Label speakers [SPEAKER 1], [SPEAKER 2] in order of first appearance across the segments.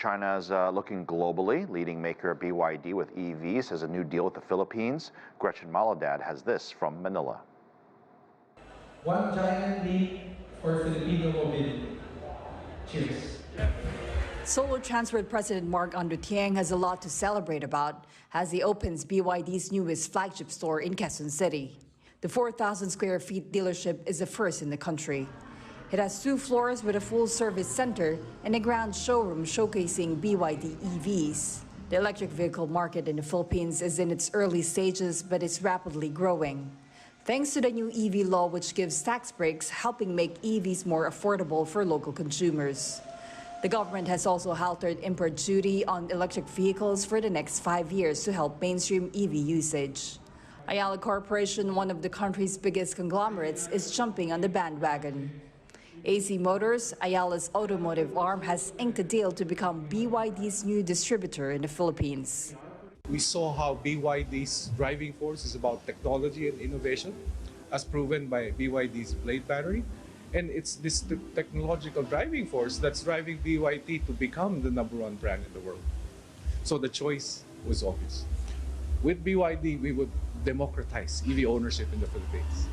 [SPEAKER 1] China is looking globally. Leading maker BYD with EVs has a new deal with the Philippines. Gretchen Maladad has this from Manila.
[SPEAKER 2] One giant leap for Filipino mobility. Cheers.
[SPEAKER 3] Solo transferred President Mark Tiang has a lot to celebrate about as he opens BYD's newest flagship store in Quezon City. The 4,000 square feet dealership is the first in the country. It has 2 floors with a full service center and a ground showroom showcasing BYD EVs. The electric vehicle market in the Philippines is in its early stages, but it's rapidly growing. Thanks to the new EV law, which gives tax breaks, helping make EVs more affordable for local consumers. The government has also halted import duty on electric vehicles for the next 5 years to help mainstream EV usage. Ayala Corporation, one of the country's biggest conglomerates, is jumping on the bandwagon. AC Motors, Ayala's automotive arm, has inked a deal to become BYD's new distributor in the Philippines.
[SPEAKER 4] We saw how BYD's driving force is about technology and innovation, as proven by BYD's Blade battery. And it's this technological driving force that's driving BYD to become the #1 brand in the world. So the choice was obvious. With BYD, we would democratize EV ownership in the Philippines.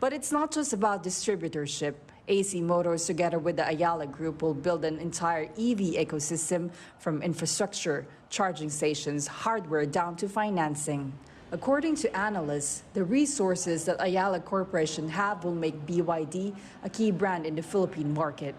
[SPEAKER 3] But it's not just about distributorship. AC Motors, together with the Ayala Group, will build an entire EV ecosystem from infrastructure, charging stations, hardware, down to financing. According to analysts, the resources that Ayala Corporation have will make BYD a key brand in the Philippine market.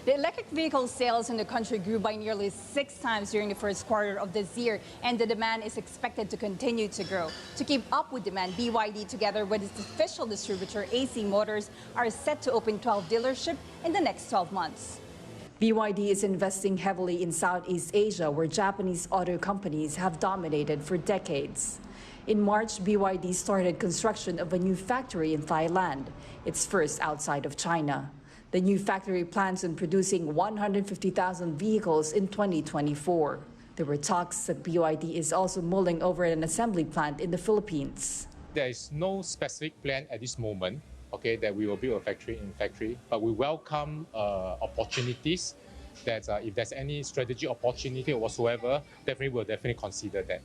[SPEAKER 3] The electric vehicle sales in the country grew by nearly 6 times during the first quarter of this year, and the demand is expected to continue to grow. To keep up with demand, BYD, together with its official distributor AC Motors, are set to open 12 dealerships in the next 12 months. BYD is investing heavily in Southeast Asia, where Japanese auto companies have dominated for decades. In March, BYD started construction of a new factory in Thailand, its first outside of China. The new factory plans on producing 150,000 vehicles in 2024. There were talks that BYD is also mulling over an assembly plant in the Philippines.
[SPEAKER 5] There is no specific plan at this moment, that we will build a factory, but we welcome opportunities that if there's any strategic opportunity or whatsoever, we'll definitely consider that.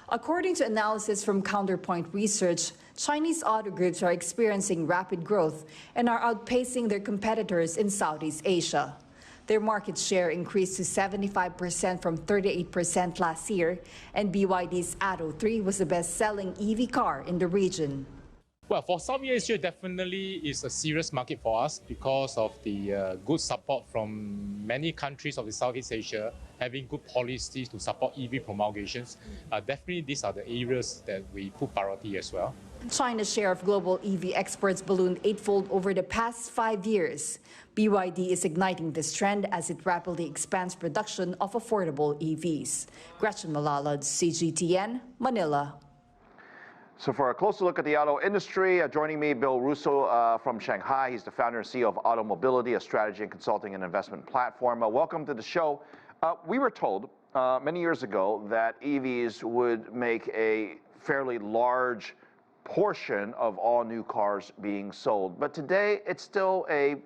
[SPEAKER 3] According to analysis from Counterpoint Research, Chinese auto groups are experiencing rapid growth and are outpacing their competitors in Southeast Asia. Their market share increased to 75% from 38% last year, and BYD's Atto 3 was the best-selling EV car in the region.
[SPEAKER 5] Well, for Southeast Asia, definitely is a serious market for us because of the good support from many countries of the Southeast Asia, having good policies to support EV promulgations. Definitely, these are the areas that we put priority as well.
[SPEAKER 3] China's share of global EV exports ballooned 8-fold over the past 5 years. BYD is igniting this trend as it rapidly expands production of affordable EVs. Gretchen Maladad, CGTN, Manila.
[SPEAKER 1] So for a closer look at the auto industry, joining me, Bill Russo from Shanghai. He's the founder and CEO of Automobility, a strategy and consulting and investment platform. Welcome to the show. We were told many years ago that EVs would make a fairly large portion of all new cars being sold. But today, it's still a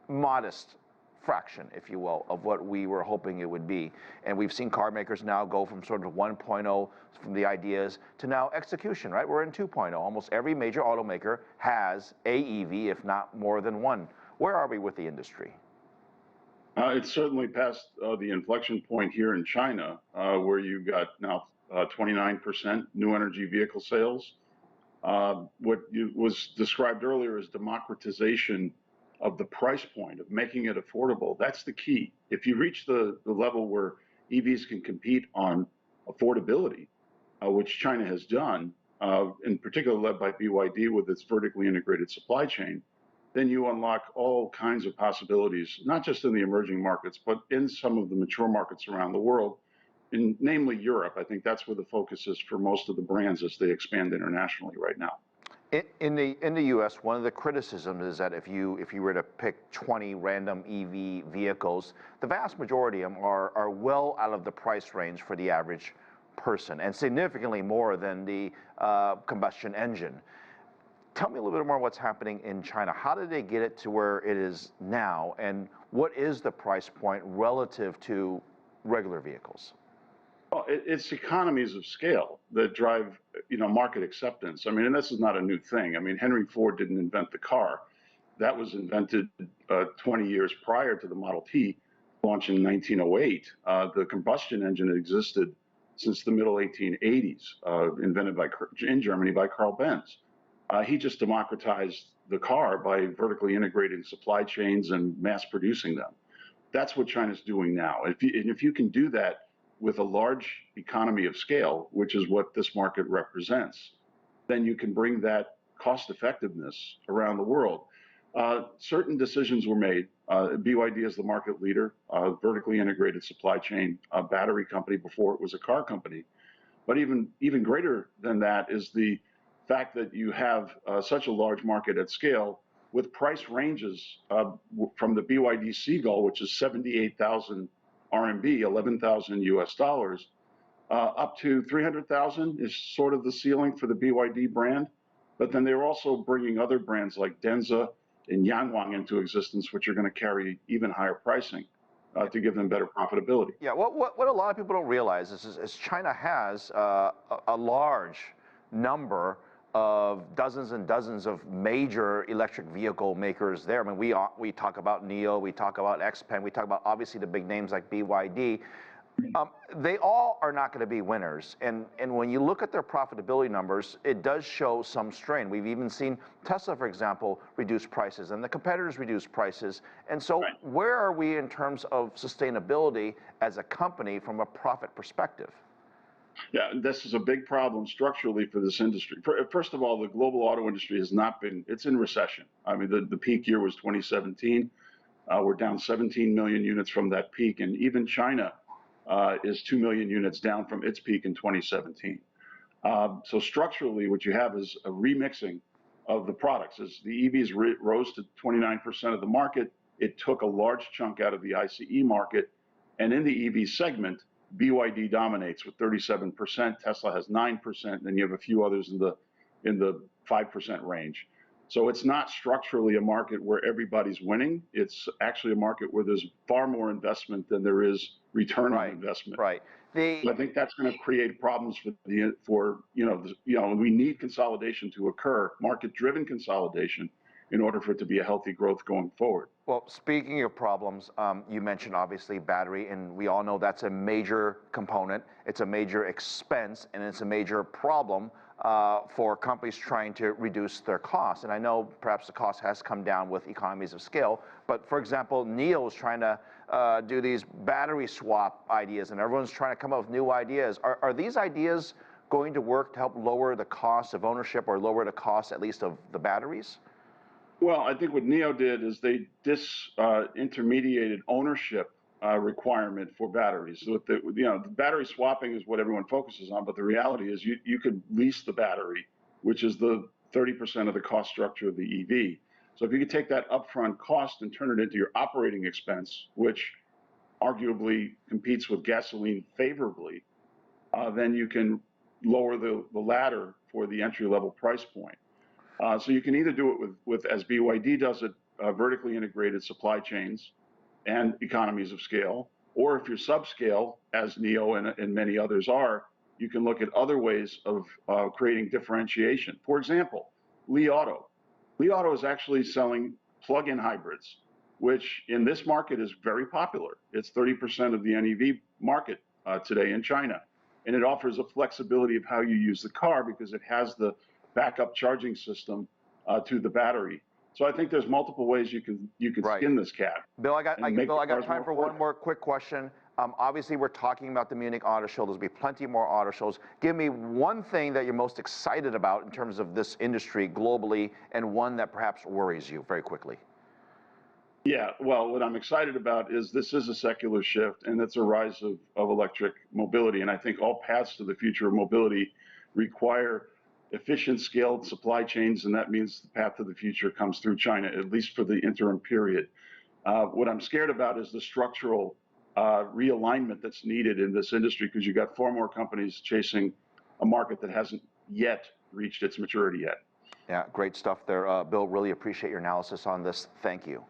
[SPEAKER 1] modest fraction, if you will, of what we were hoping it would be. And we've seen car makers now go from sort of 1.0, from the ideas, to now execution, right? We're in 2.0. Almost every major automaker has a EV, if not more than one. Where are we with the industry?
[SPEAKER 6] It's certainly past the inflection point here in China, where you've got now 29% new energy vehicle sales. What was described earlier as democratization of the price point, of making it affordable. That's the key. If you reach the level where EVs can compete on affordability, which China has done, in particular led by BYD with its vertically integrated supply chain, then you unlock all kinds of possibilities, not just in the emerging markets, but in some of the mature markets around the world, namely Europe. I think that's where the focus is for most of the brands as they expand internationally right now.
[SPEAKER 1] In the U.S., one of the criticisms is that if you were to pick 20 random EV vehicles, the vast majority of them are well out of the price range for the average person, and significantly more than the combustion engine. Tell me a little bit more what's happening in China. How did they get it to where it is now, and what is the price point relative to regular vehicles?
[SPEAKER 6] Well, it's economies of scale that drive, market acceptance. I mean, and this is not a new thing. I mean, Henry Ford didn't invent the car. That was invented 20 years prior to the Model T launch in 1908. The combustion engine existed since the middle 1880s, invented in Germany by Carl Benz. He just democratized the car by vertically integrating supply chains and mass producing them. That's what China's doing now. If you can do that with a large economy of scale, which is what this market represents, then you can bring that cost effectiveness around the world. Certain decisions were made. BYD is the market leader, vertically integrated supply chain, battery company before it was a car company. But even greater than that is the fact that you have such a large market at scale with price ranges from the BYD Seagull, which is 78,000 RMB, 11,000 US dollars, up to 300,000 is sort of the ceiling for the BYD brand. But then they're also bringing other brands like Denza and Yangwang into existence, which are going to carry even higher pricing to give them better profitability.
[SPEAKER 1] Yeah, what a lot of people don't realize is China has a large number of dozens and dozens of major electric vehicle makers there. I mean, we talk about NIO, we talk about XPeng, we talk about obviously the big names like BYD. They all are not going to be winners. And when you look at their profitability numbers, it does show some strain. We've even seen Tesla, for example, reduce prices and the competitors reduce prices. And so where are we in terms of sustainability as a company from a profit perspective?
[SPEAKER 6] Yeah, this is a big problem structurally for this industry. First of all, the global auto industry has not been, it's in recession. I mean, the peak year was 2017. We're down 17 million units from that peak. And even China is 2 million units down from its peak in 2017. So structurally, what you have is a remixing of the products. As the EVs rose to 29% of the market, it took a large chunk out of the ICE market. And in the EV segment, BYD dominates with 37%, Tesla has 9%, and then you have a few others in the 5% range. So it's not structurally a market where everybody's winning. It's actually a market where there's far more investment than there is return on investment.
[SPEAKER 1] Right.
[SPEAKER 6] So I think that's going to create problems we need consolidation to occur, market-driven consolidation, in order for it to be a healthy growth going forward.
[SPEAKER 1] Well, speaking of problems, you mentioned obviously battery, and we all know that's a major component. It's a major expense, and it's a major problem for companies trying to reduce their costs. And I know perhaps the cost has come down with economies of scale, but for example, NIO is trying to do these battery swap ideas, and everyone's trying to come up with new ideas. Are these ideas going to work to help lower the cost of ownership or lower the cost at least of the batteries?
[SPEAKER 6] Well, I think what NIO did is they disintermediated ownership requirement for batteries. So the battery swapping is what everyone focuses on, but the reality is you could lease the battery, which is the 30% of the cost structure of the EV. So if you could take that upfront cost and turn it into your operating expense, which arguably competes with gasoline favorably, then you can lower the ladder for the entry-level price point. So you can either do it with as BYD does it, vertically integrated supply chains and economies of scale, or if you're subscale, as NIO and many others are, you can look at other ways of creating differentiation. For example, Li Auto. Li Auto is actually selling plug-in hybrids, which in this market is very popular. It's 30% of the NEV market today in China. And it offers a flexibility of how you use the car because it has the backup charging system to the battery. So I think there's multiple ways you can skin this cat.
[SPEAKER 1] Bill, I got time for one more quick question. Obviously, we're talking about the Munich Auto Show. There'll be plenty more auto shows. Give me one thing that you're most excited about in terms of this industry globally, and one that perhaps worries you very quickly.
[SPEAKER 6] Yeah, well, what I'm excited about is this is a secular shift, and it's a rise of electric mobility. And I think all paths to the future of mobility require efficient, scaled supply chains, and that means the path to the future comes through China, at least for the interim period. What I'm scared about is the structural realignment that's needed in this industry, because you've got far more companies chasing a market that hasn't yet reached its maturity yet.
[SPEAKER 1] Yeah, great stuff there. Bill, really appreciate your analysis on this. Thank you.